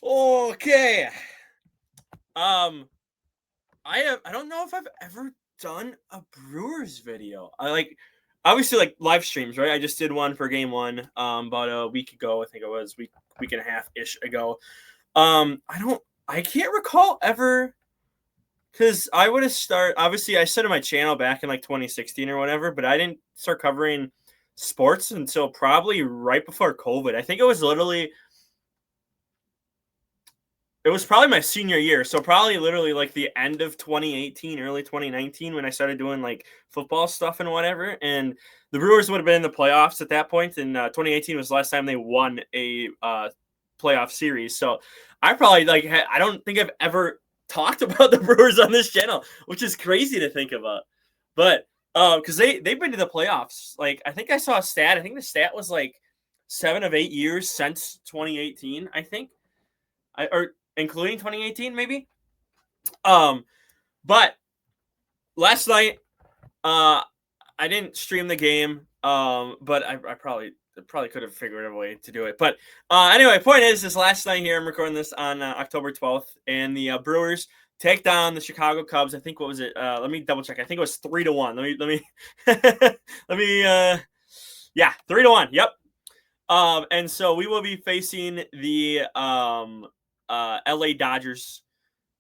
Okay. Um, I don't know if I've ever done a Brewers video. I like obviously like live streams, right? I just did one for game one, about a week ago. I think it was week and a half ish ago. I can't recall ever because I would have started. Obviously, I started my channel back in like 2016 or whatever, but I didn't start covering sports until probably right before COVID. I think it was probably my senior year, so probably literally like the end of 2018, early 2019 when I started doing like football stuff and whatever. And the Brewers would have been in the playoffs at that point, and 2018 was the last time they won a playoff series. So I probably I don't think I've ever talked about the Brewers on this channel, which is crazy to think about. But because they've been to the playoffs, like I think I saw a stat. I think the stat was like 7 of 8 years since 2018. I think or including 2018 maybe. Um, but last night, uh, I didn't stream the game. But I probably could have figured a way to do it. But anyway, point is, this last night here, I'm recording this on October 12th, and the Brewers take down the Chicago Cubs. I think what was it? Let me double check. I think it was 3-1. Let me let me yeah, 3-1. Yep. And so we will be facing the LA Dodgers.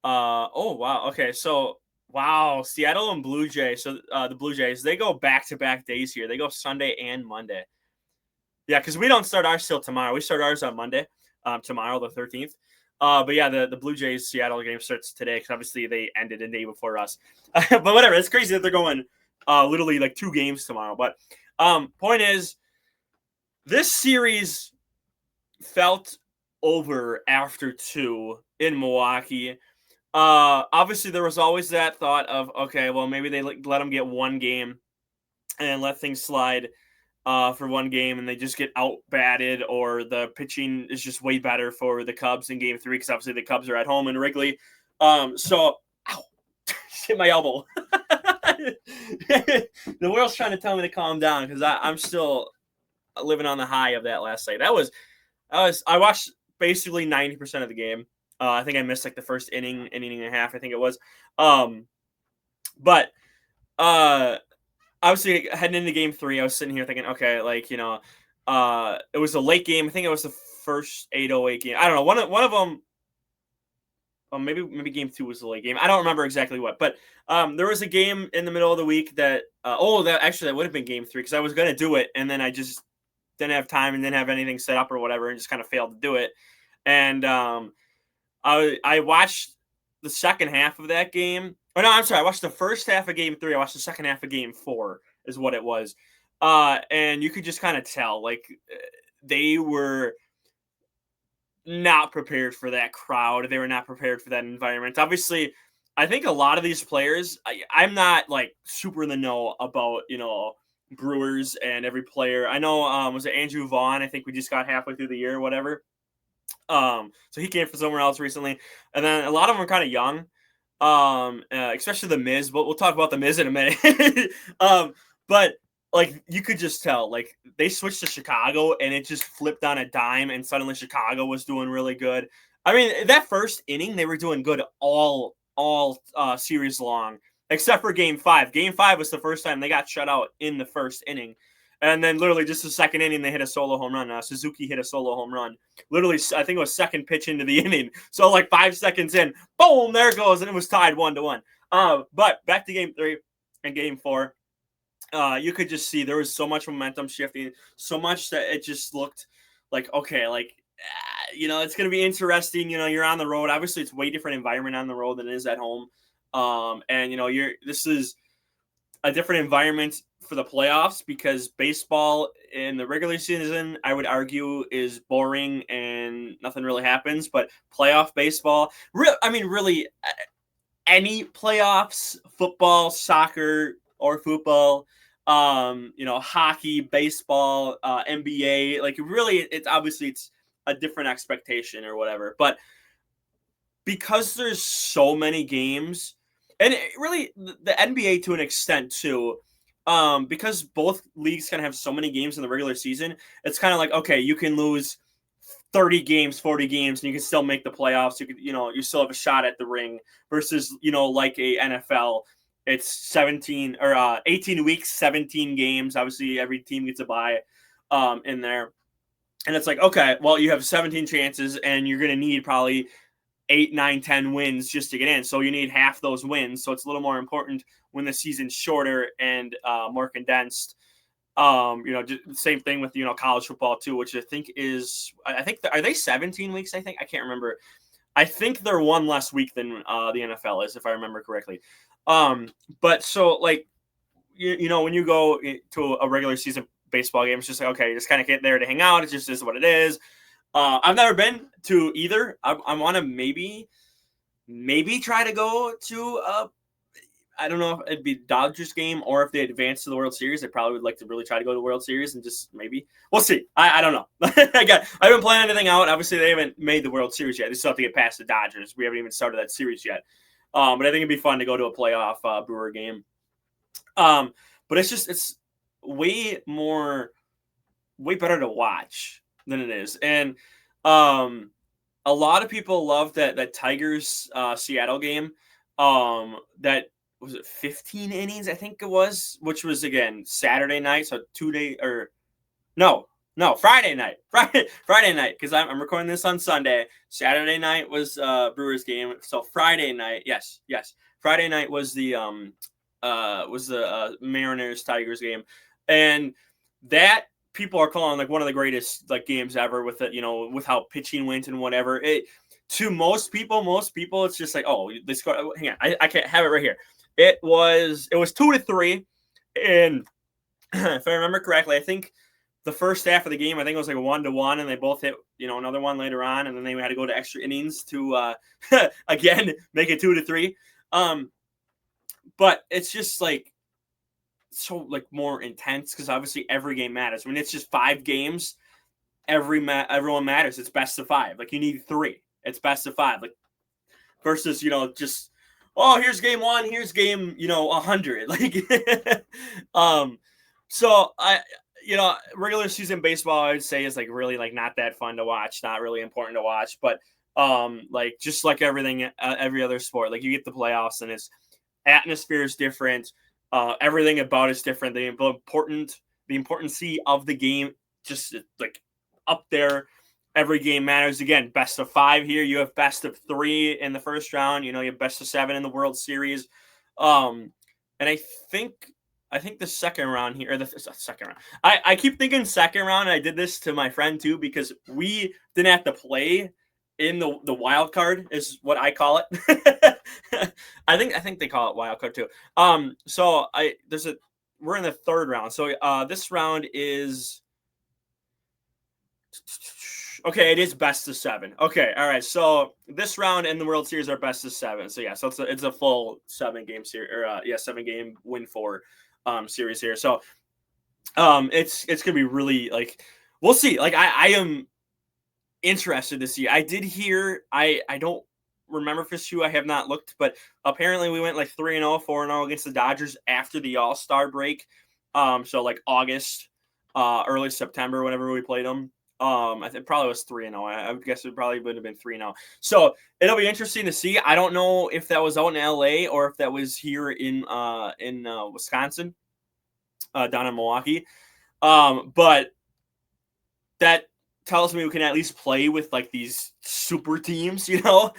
Oh wow. Okay, so wow, Seattle and Blue Jays. So the Blue Jays, they go back-to-back days here. They go Sunday and Monday. Yeah, because we don't start ours till tomorrow. We start ours on Monday, tomorrow the 13th. But yeah, the Blue Jays Seattle game starts today because obviously they ended a day before us. But whatever, it's crazy that they're going literally like 2 games tomorrow. But point is, this series felt over after 2 in Milwaukee. Obviously, there was always that thought of, okay, well, maybe they let them get 1 game and let things slide for 1 game, and they just get out batted, or the pitching is just way better for the Cubs in Game 3 because obviously the Cubs are at home in Wrigley. So, ow, hit my elbow. The world's trying to tell me to calm down because I'm still living on the high of that last night. I watched basically 90% of the game. I think I missed like the first inning and a half. I think it was. But obviously heading into Game 3, I was sitting here thinking, okay, like it was a late game. I think it was the first 8:08 game. I don't know. One of them. Maybe Game 2 was the late game. I don't remember exactly what, but there was a game in the middle of the week that that would have been Game 3 because I was gonna do it, and then I just didn't have time and didn't have anything set up or whatever, and just kind of failed to do it. And I watched the second half of that game. Oh no, I'm sorry. I watched the first half of Game 3. I watched the second half of Game 4, is what it was. And you could just kind of tell, like, they were not prepared for that crowd. They were not prepared for that environment. Obviously, I think a lot of these players, I'm not like super in the know about, Brewers and every player. I know, was it Andrew Vaughn? I think we just got halfway through the year or whatever. So he came from somewhere else recently, and then a lot of them are kind of young, especially the Miz. But we'll talk about the Miz in a minute. But like you could just tell, like they switched to Chicago, and it just flipped on a dime, and suddenly Chicago was doing really good. I mean, that first inning they were doing good all series long, except for Game 5. Game 5 was the first time they got shut out in the first inning. And then literally just the second inning, they hit a solo home run. Suzuki hit a solo home run. Literally, I think it was second pitch into the inning. So like 5 seconds in, boom, there it goes. And it was tied 1-1. But back to Game 3 and Game 4. You could just see there was so much momentum shifting, so much that it just looked like, okay, like, it's going to be interesting. You're on the road. Obviously, it's way different environment on the road than it is at home. And, this is a different environment for the playoffs because baseball in the regular season, I would argue, is boring and nothing really happens. But playoff baseball, really, any playoffs, football, soccer, or football, hockey, baseball, NBA, like really, it's a different expectation or whatever. But because there's so many games, and really the NBA to an extent too, because both leagues kind of have so many games in the regular season, it's kind of like, okay, you can lose 30 games, 40 games, and you can still make the playoffs. You could, you still have a shot at the ring versus, like a NFL, it's 17 or 18 weeks, 17 games. Obviously, every team gets a bye in there. And it's like, okay, well, you have 17 chances, and you're going to need probably 8, 9, 10 wins just to get in. So you need half those wins. So it's a little more important when the season's shorter and more condensed. Just the same thing with, college football too, which I think are they 17 weeks? I can't remember. I think they're one less week than the NFL is, if I remember correctly. But so like, when you go to a regular season baseball game, it's just like, okay, you just kind of get there to hang out. It just is what it is. I've never been to either. I want to maybe try to go to I don't know if it'd be Dodgers game or if they advance to the World Series. I probably would like to really try to go to the World Series and just maybe we'll see. I don't know. I haven't planned anything out. Obviously, they haven't made the World Series yet. They still have to get past the Dodgers. We haven't even started that series yet. But I think it'd be fun to go to a playoff Brewer game. But it's way better to watch than it is. And a lot of people love that Tigers Seattle game. That was it 15 innings, I think it was, which was again Saturday night, so Friday night. Friday night, because I'm recording this on Sunday. Saturday night was Brewers game. So Friday night, yes. Friday night was the Mariners Tigers game. And that people are calling like one of the greatest like games ever with it, with how pitching went and whatever. To most people, it's just like, oh, they scored. Hang on, I can't have it right here. It was 2-3, and if I remember correctly, I think the first half of the game, I think it was like a 1-1, and they both hit, another one later on, and then they had to go to extra innings to again make it 2-3. But it's just like so like more intense because obviously every game matters. When it's just 5 games, everyone matters. It's best of 5. Like you need 3. It's best of 5. Like versus just here's game 1, here's game 100. Like so I regular season baseball I would say is like really like not that fun to watch, not really important to watch, but like just like everything every other sport, like you get the playoffs and its atmosphere is different, everything about it's different, the importance of the game just like up there. Every game matters. Again, best of 5 here. You have best of 3 in the first round. You have best of 7 in the World Series. And I think the second round here, or the second round. I keep thinking second round, and I did this to my friend too because we didn't have to play in the wild card is what I call it. I think they call it wild card too. So we're in the third round. So this round is. Okay, it is best of 7. Okay, all right. So this round in the World Series are best of 7. So yeah, so it's a full 7-game series, or 7-game win for series here. So it's gonna be really like we'll see. Like I am interested to see. I did hear I don't remember if it's true. I have not looked, but apparently we went like 3-0, 4-0 against the Dodgers after the All-Star break. So like August, early September, whenever we played them. I think probably was 3-0. I would guess it probably would have been 3-0. So it'll be interesting to see. I don't know if that was out in LA or if that was here in Wisconsin, down in Milwaukee. But that tells me we can at least play with like these super teams, So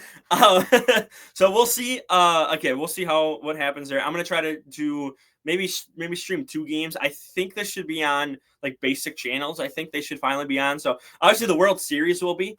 we'll see. We'll see what happens there. I'm gonna try to do maybe stream 2 games. I think this should be on like basic channels. I think they should finally be on. So obviously the World Series will be,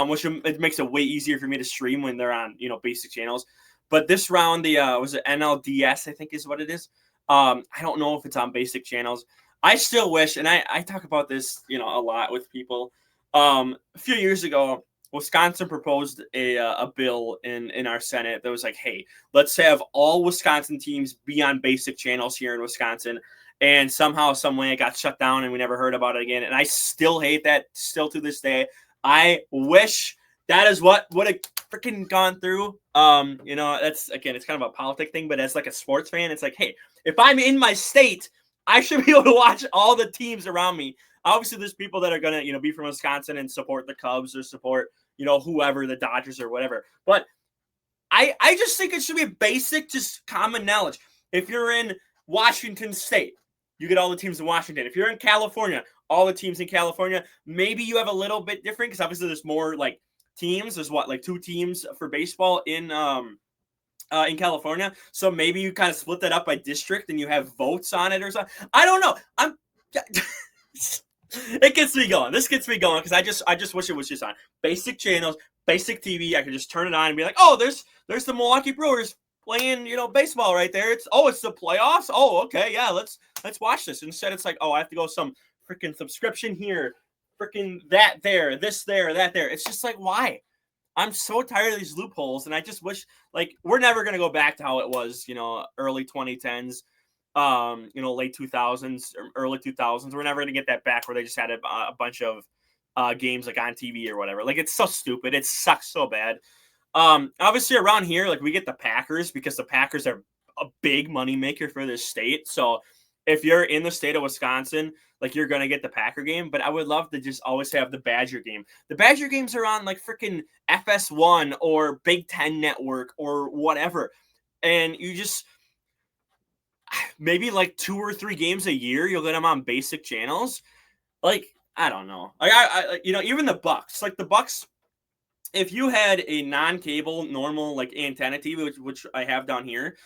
which it makes it way easier for me to stream when they're on basic channels. But this round, the was it NLDS? I think is what it is. I don't know if it's on basic channels. I still wish, and I talk about this a lot with people. A few years ago, Wisconsin proposed a bill in our Senate that was like, hey, let's have all Wisconsin teams be on basic channels here in Wisconsin. And somehow, some way, it got shut down and we never heard about it again. And I still hate that still to this day. I wish that is what would have freaking gone through. That's, again, it's kind of a politic thing, but as like a sports fan, it's like, hey, if I'm in my state, I should be able to watch all the teams around me Obviously, there's people that are gonna, be from Wisconsin and support the Cubs or support, whoever, the Dodgers or whatever. But I just think it should be basic, just common knowledge. If you're in Washington State, you get all the teams in Washington. If you're in California, all the teams in California. Maybe you have a little bit different because obviously there's more like teams. There's like 2 teams for baseball in California. So maybe you kind of split that up by district and you have votes on it or something. I don't know. It gets me going. This gets me going because I just wish it was just on basic channels, basic TV. I could just turn it on and be like, oh, there's the Milwaukee Brewers playing, baseball right there. It's the playoffs. Oh, okay, yeah, let's watch this. Instead, it's like, oh, I have to go some freaking subscription here, freaking that there, this there, that there. It's just like, why? I'm so tired of these loopholes, and I just wish, like, we're never gonna go back to how it was, early 2010s, late 2000s, early 2000s. We're never gonna get that back where they just had a bunch of games like on TV or whatever. Like, it's so stupid. It sucks so bad. Obviously around here, like, we get the Packers because the Packers are a big moneymaker for this state. So if you're in the state of Wisconsin, like, you're going to get the Packer game, but I would love to just always have the Badger game. The Badger games are on like freaking FS1 or Big Ten Network or whatever. And you just, maybe like 2 or 3 games a year, you'll get them on basic channels. Like, I don't know. Like, I even the Bucks, like the Bucks, if you had a non-cable, normal, like, antenna TV, which I have down here,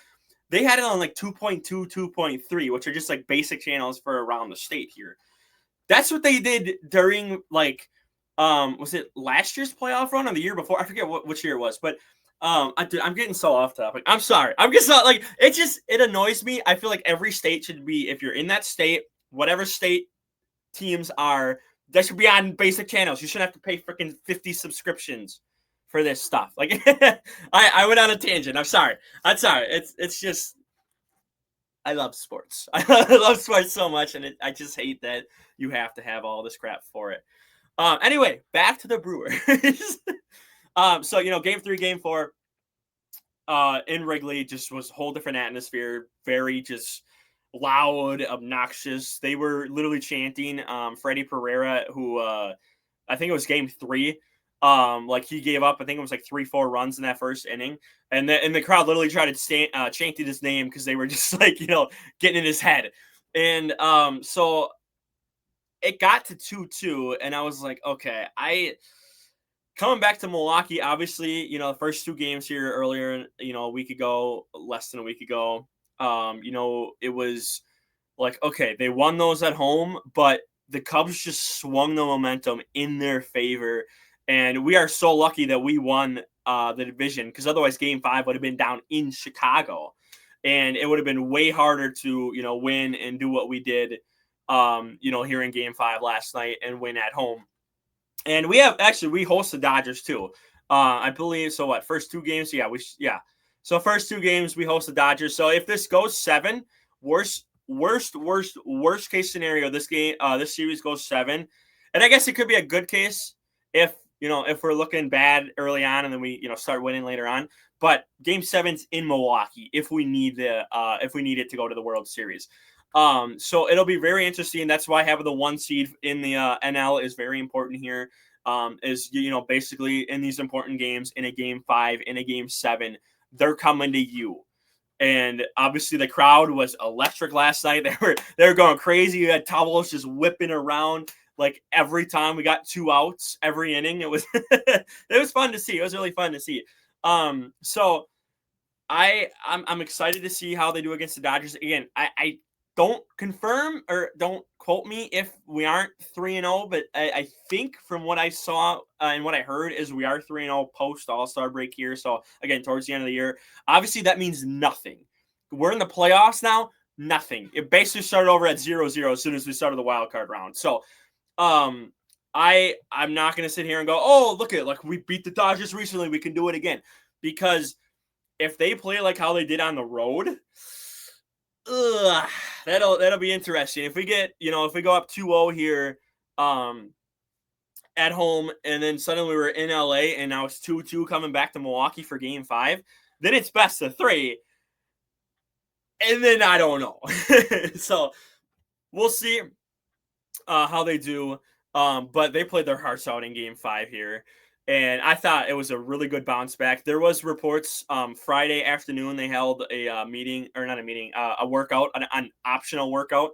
they had it on like 2.2, 2.3, which are just like basic channels for around the state here. That's what they did during, like, was it last year's playoff run or the year before? I forget which year it was, but I'm getting so off topic. I'm sorry. I'm just not, like, it annoys me. I feel like every state should be, if you're in that state, whatever state teams are, that should be on basic channels. You shouldn't have to pay freaking 50 subscriptions for this stuff. Like, I went on a tangent. I'm sorry. It's just, I love sports. I love sports so much, and I just hate that you have to have all this crap for it. Anyway, back to the Brewers. So, game 3, game 4, in Wrigley just was a whole different atmosphere. Very just loud, obnoxious. They were literally chanting Freddie Pereira, who I think it was game 3. Like, he gave up. I think it was like 3-4 runs in that first inning, and the crowd literally tried to chanting his name because they were just like, getting in his head. And so it got to 2-2, and I was like, okay, coming back to Milwaukee, obviously, the first 2 games here earlier, a week ago, less than a week ago, it was like, okay, they won those at home, but the Cubs just swung the momentum in their favor. And we are so lucky that we won the division, because otherwise game 5 would have been down in Chicago. And it would have been way harder to, win and do what we did, here in game 5 last night and win at home. And we host the Dodgers too. I believe, so what, first 2 games? Yeah. So first 2 games, we host the Dodgers. So if this goes 7, worst case scenario, this series goes 7. And I guess it could be a good case if we're looking bad early on and then we, start winning later on. But game 7's in Milwaukee if we need it to go to the World Series. So it'll be very interesting. That's why having the 1 seed in the NL is very important here. Is, basically in these important games, in a game 5, in a game 7, they're coming to you. And obviously the crowd was electric last night. They were going crazy. You had towels just whipping around. Like, every time we got 2 outs, every inning, it was it was fun to see. It was really fun to see. So I'm excited to see how they do against the Dodgers. Again, I don't confirm or don't quote me if we aren't 3-0, but I think from what I saw and what I heard is we are 3-0 post All-Star break here. So again, towards the end of the year, obviously that means nothing. We're in the playoffs now. Nothing. It basically started over at 0-0 as soon as we started the wild card round. So I'm not going to sit here and go, oh, look at it, like, we beat the Dodgers recently, we can do it again. Because if they play like how they did on the road, that'll be interesting. If we get, if we go up 2-0 here at home, and then suddenly we're in LA and now it's 2-2 coming back to Milwaukee for game 5, then it's best of 3. And then I don't know. So we'll see. how they do. But they played their hearts out in Game 5 here, and I thought it was a really good bounce back. There was reports Friday afternoon they held a meeting, or not a meeting, a workout, an optional workout.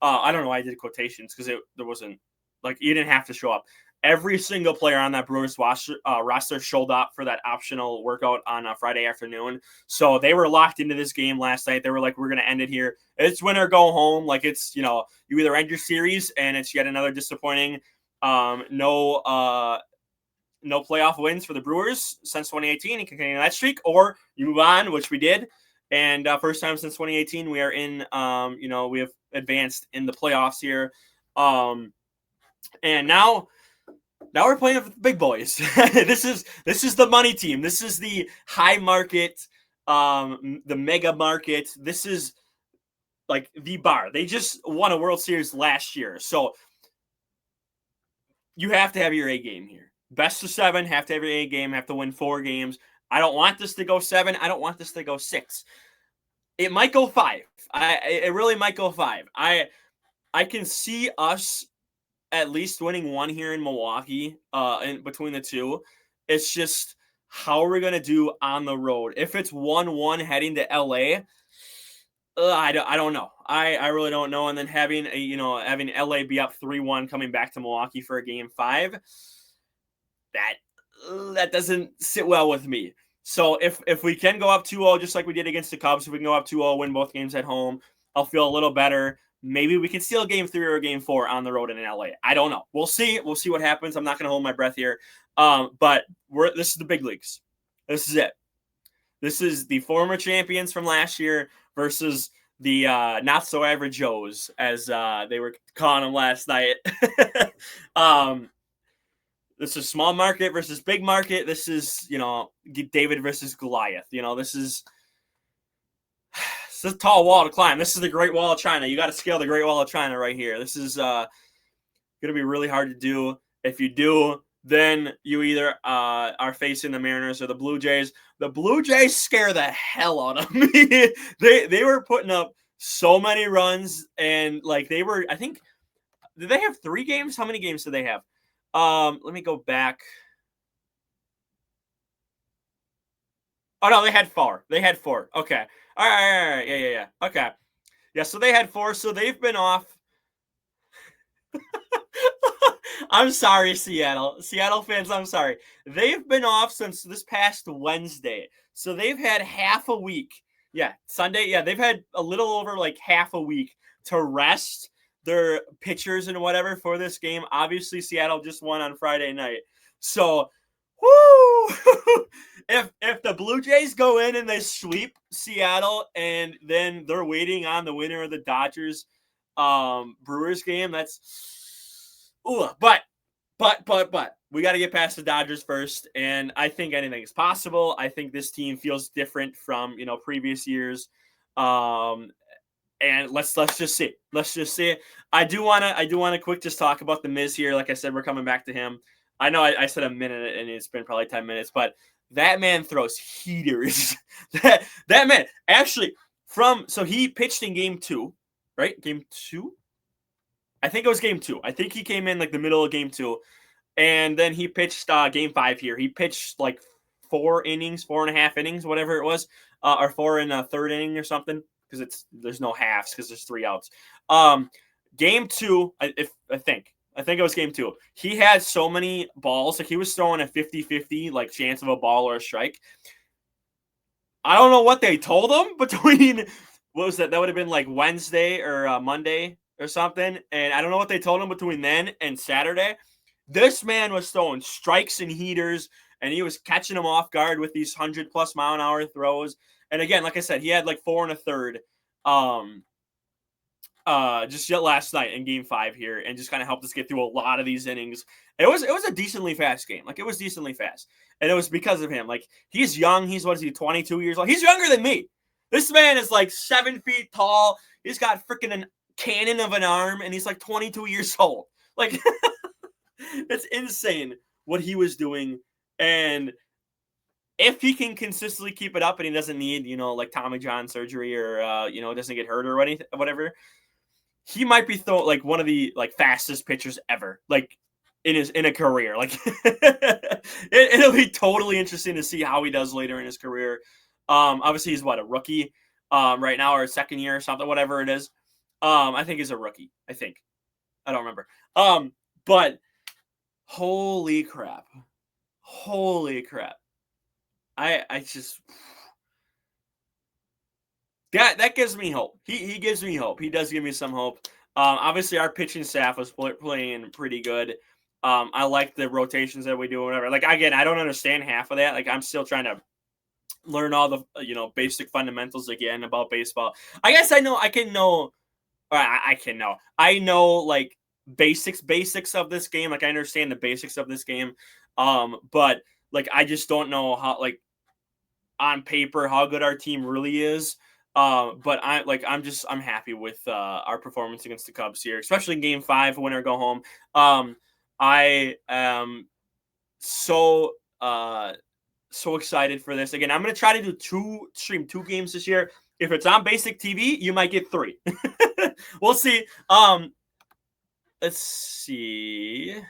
I don't know why I did quotations because there wasn't, like, you didn't have to show up. Every single player on that Brewers roster showed up for that optional workout on Friday afternoon. So they were locked into this game last night. They were like, we're going to end it here. It's win or go home. Like, it's, you either end your series and it's yet another disappointing no playoff wins for the Brewers since 2018 and continue that streak, or you move on, which we did. And first time since 2018, we are in, we have advanced in the playoffs here. And now we're playing with the big boys. This is the money team. This is the high market, the mega market. This is like the bar. They just won a World Series last year. So you have to have your A game here. Best of 7, have to have your A game, have to win 4 games. I don't want this to go 7. I don't want this to go 6. It might go 5. It really might go 5. I can see us at least winning 1 here in Milwaukee, in between the two. It's just how are we going to do on the road? If it's 1-1 heading to LA, I don't know. I really don't know. And then having LA be up 3-1 coming back to Milwaukee for a Game 5, that doesn't sit well with me. So if we can go up 2-0 just like we did against the Cubs, if we can go up 2-0, win both games at home, I'll feel a little better. Maybe we can steal Game 3 or Game 4 on the road in LA. I don't know. We'll see. We'll see what happens. I'm not going to hold my breath here. But this is the big leagues. This is it. This is the former champions from last year versus the not so average Joes, as they were calling them last night. This is small market versus big market. This is, David versus Goliath. This is a tall wall to climb. This is the Great Wall of China. You got to scale the Great Wall of China right here. This is going to be really hard to do. If you do, then you either are facing the Mariners or the Blue Jays. The Blue Jays scare the hell out of me. They were putting up so many runs, and they were, I think, did they have 3 games? How many games did they have? Let me go back. Oh no, they had 4. Okay. All right. Yeah. Okay. Yeah, so they had 4, so they've been off. I'm sorry, Seattle fans, I'm sorry. They've been off since this past Wednesday. So they've had half a week. Yeah, Sunday. Yeah, they've had a little over half a week to rest their pitchers and whatever for this game. Obviously, Seattle just won on Friday night. So, whoo! if the Blue Jays go in and they sweep Seattle, and then they're waiting on the winner of the Dodgers Brewers game, that's but we got to get past the Dodgers first, and I think anything is possible. I think this team feels different from previous years. And let's just see. I do want to quick just talk about the Miz here. Like I said, we're coming back to him. I know I said a minute and it's been probably 10 minutes, but that man throws heaters. that man actually so he pitched in Game 2, right? Game 2? I think it was Game 2. I think he came in the middle of Game 2, and then he pitched Game 5 here. He pitched 4 innings, 4.5 innings, whatever it was, or 4 in a third inning or something, because there's no halves because there's 3 outs. Game 2, I think it was Game 2. He had so many balls. He was throwing a 50-50 chance of a ball or a strike. I don't know what they told him between, what was that? That would have been Wednesday or Monday or something. And I don't know what they told him between then and Saturday. This man was throwing strikes and heaters, and he was catching them off guard with these 100+ mile an hour throws. And again, like I said, he had 4 1/3 just yet last night in Game 5 here, and just kind of helped us get through a lot of these innings. It was a decently fast game. It was decently fast. And it was because of him. He's young. He's, 22 years old? He's younger than me. This man is 7 feet tall. He's got freaking a cannon of an arm, and he's 22 years old. That's insane what he was doing. And if he can consistently keep it up and he doesn't need, Tommy John surgery or, doesn't get hurt or anything, whatever, he might be like one of the like fastest pitchers ever, like in a career. Like it'll be totally interesting to see how he does later in his career. Obviously he's a rookie right now, or a second year or something, whatever it is. I think he's a rookie. I don't remember. But holy crap. I just that gives me hope. He gives me hope. He does give me some hope. Obviously our pitching staff was playing pretty good. I like the rotations that we do, whatever. Like, again, I don't understand half of that. Like, I'm still trying to learn all the basic fundamentals again about baseball. I guess I know like basics of this game. Like, I understand the basics of this game. But like, I just don't know how, like, on paper, how good our team really is. But I'm happy with our performance against the Cubs here, especially in Game 5, win or go home. I am so excited for this. Again, I'm going to try to stream two games this year. If it's on basic TV, you might get 3. We'll see. Let's see.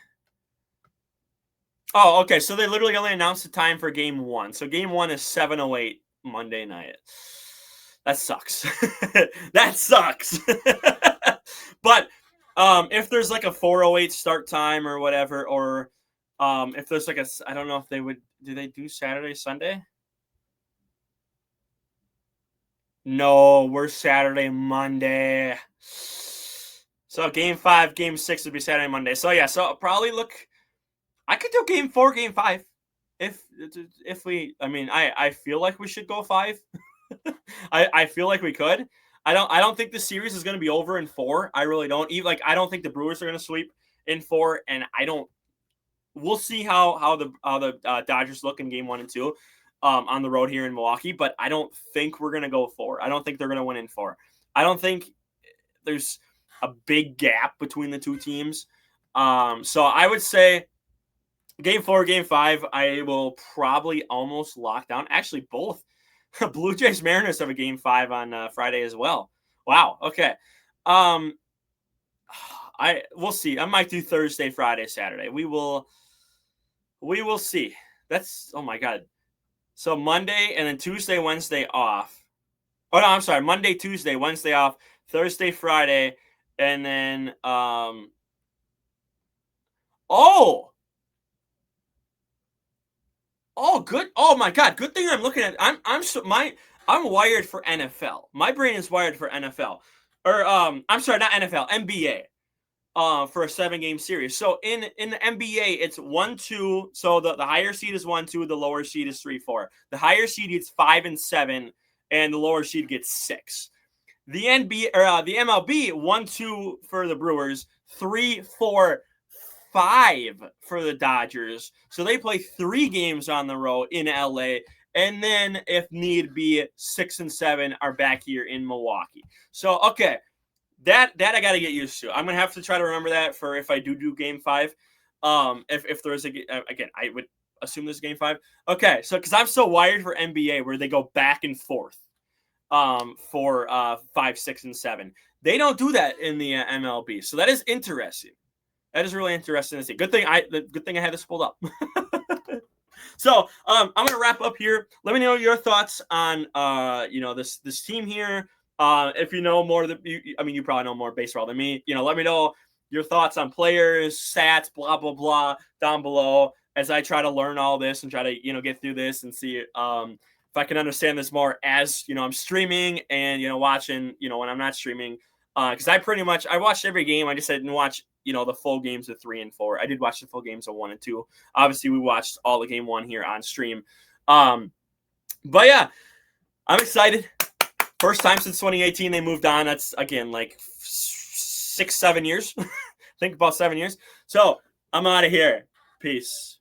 Oh, okay. So they literally only announced the time for Game 1. So Game 1 is 7:08 Monday night. That sucks. That sucks. But if there's like a 4:08 start time or whatever, or if there's like I don't know if they would, do they do Saturday, Sunday? No, we're Saturday, Monday. So Game 5, Game 6 would be Saturday, Monday. So yeah, so I'll probably I could do Game 4, Game 5. If we, I feel like we should go 5. I feel like we could. I don't think the series is going to be over in 4. I really don't. Even I don't think the Brewers are going to sweep in 4, and we'll see how the Dodgers look in Game 1 and 2 on the road here in Milwaukee, but I don't think we're going to go 4. I don't think they're going to win in 4. I don't think there's a big gap between the two teams. So I would say Game 4, Game 5, I will probably almost lock down. Actually, both. Blue Jays Mariners have a Game 5 on Friday as well. Wow. Okay. We'll see. I might do Thursday, Friday, Saturday. We will see. That's, oh my God. So Monday and then Tuesday, Wednesday off. Oh no, I'm sorry. Monday, Tuesday, Wednesday off. Thursday, Friday, and then Oh, good. Oh my God. Good thing I'm looking at. I'm wired for NFL. My brain is wired for NFL. Or I'm sorry, not NFL, NBA. For a 7-game series. So in the NBA, it's 1-2. So the higher seed is 1-2, the lower seed is 3-4. The higher seed gets 5 and 7, and the lower seed gets 6. The NBA or the MLB 1-2 for the Brewers, 3-4. 5 for the Dodgers. So they play 3 games on the road in LA. And then if need be, 6 and 7 are back here in Milwaukee. So, okay. That I got to get used to. I'm going to have to try to remember that for if I do Game 5. If there's again, I would assume there's Game 5. Okay. So, cause I'm so wired for NBA where they go back and forth, for 5, 6, and 7. They don't do that in the MLB. So that is interesting. That is really interesting to see. Good thing I had this pulled up. So I'm gonna wrap up here. Let me know your thoughts on this team here. If you know more, you probably know more baseball than me. Let me know your thoughts on players, stats, blah blah blah, down below as I try to learn all this and try to get through this and see if I can understand this more as I'm streaming and watching when I'm not streaming. Because I watched every game. I just didn't watch the full games of 3 and 4. I did watch the full games of 1 and 2. Obviously, we watched all the Game 1 here on stream. But yeah, I'm excited. First time since 2018 they moved on. That's again like 6-7 years. I think about 7 years. So I'm out of here. Peace.